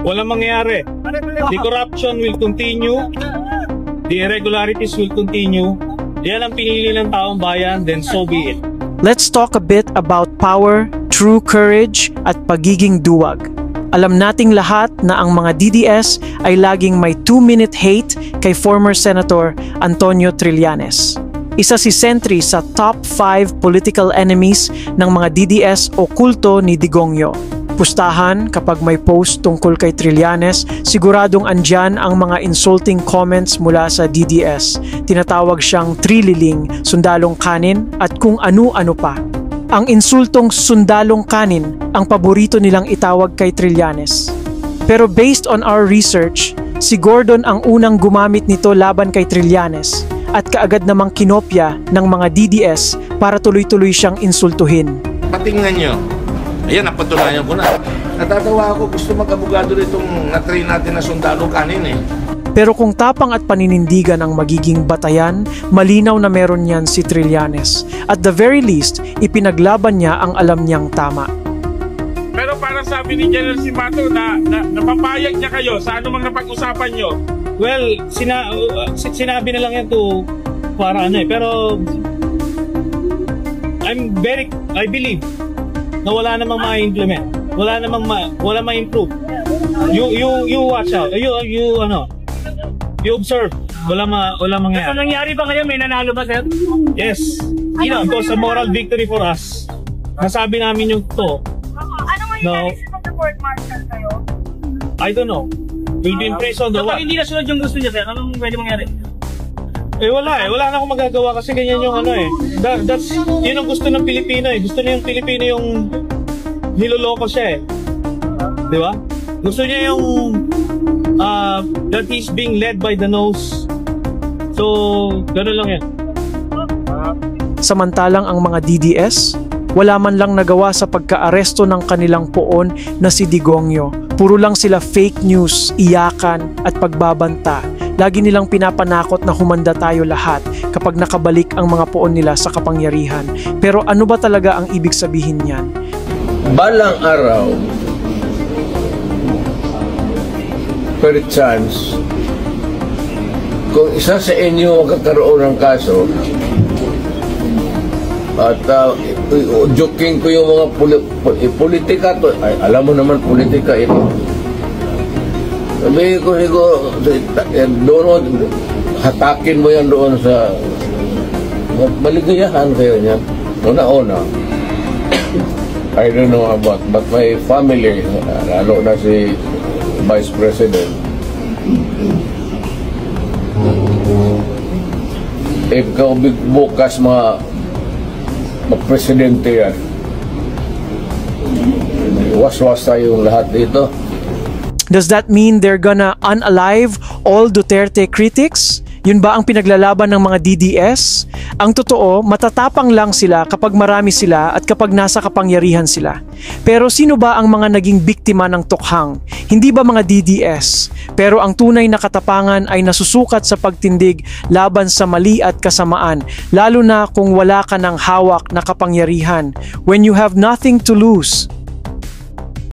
Walang mangyayari. The corruption will continue. The irregularities will continue. Yan ang pinili ng taong bayan, then so be it. Let's talk a bit about power, true courage, at pagiging duwag. Alam nating lahat na ang mga DDS ay laging may 2-minute hate kay former Senator Antonio Trillanes. Isa si Sentry sa top 5 political enemies ng mga DDS o kulto ni Digongyo. Pustahan kapag may post tungkol kay Trillanes, siguradong andyan ang mga insulting comments mula sa DDS. Tinatawag siyang trililing, sundalong kanin, at kung ano-ano pa. Ang insultong sundalong kanin ang paborito nilang itawag kay Trillanes. Pero based on our research, si Gordon ang unang gumamit nito laban kay Trillanes at kaagad namang kinopya ng mga DDS para tuloy-tuloy siyang insultuhin. Patingnan nyo. Ayan, napatunayan ko na. Natatawa ako, gusto mag-abogado nitong na-train natin na sundalo kanin eh. Pero kung tapang at paninindigan ang magiging batayan, malinaw na meron yan si Trillanes. At the very least, ipinaglaban niya ang alam niyang tama. Pero para sabi ni General Simato na napapayag niya kayo sa anumang napag-usapan nyo. Well, sinabi na lang yan to para ano eh. Pero I believe na wala namang ma-implement. Wala namang ma-improve. You watch out. You observe. Wala mangyari. Ano nangyari ba ngayon? May nanalo ba, sir? Yes. It was a moral victory for us. Nasabi namin yung to. Ano mangyayari sa pag-report martial kayo? I don't know. We'll be in prison. Kapag hindi nasunod yung gusto niya, sir, anong pwede mangyari? Wala na akong magagawa kasi ganyan yung ano eh. That's yun ang gusto ng Pilipino eh. Gusto niya yung Pilipino yung niloloko siya eh. Di ba? Gusto niya yung that he's being led by the nose. So, gano'n lang yan. Samantalang ang mga DDS, wala man lang nagawa sa pagka-aresto ng kanilang poon na si Digongyo. Puro lang sila fake news, iyakan at pagbabanta. Lagi nilang pinapanakot na humanda tayo lahat kapag nakabalik ang mga poon nila sa kapangyarihan. Pero ano ba talaga ang ibig sabihin niyan? Balang araw, per chance, kung isa sa inyo magkakaroon ng kaso, at joking ko yung mga politika to, ay, alam mo naman politika ito. Sabi ko siguro, doon, hatakin mo yan doon sa maligayahan kayo niya. Una-una, I don't know about, but my family, lalo na si Vice President, ikaw bukas presidente yan. Was-was tayong lahat dito. Does that mean they're gonna unalive all Duterte critics? Yun ba ang pinaglalaban ng mga DDS? Ang totoo, matatapang lang sila kapag marami sila at kapag nasa kapangyarihan sila. Pero sino ba ang mga naging biktima ng tukhang? Hindi ba mga DDS? Pero ang tunay na katapangan ay nasusukat sa pagtindig laban sa mali at kasamaan, lalo na kung wala ka ng hawak na kapangyarihan. When you have nothing to lose,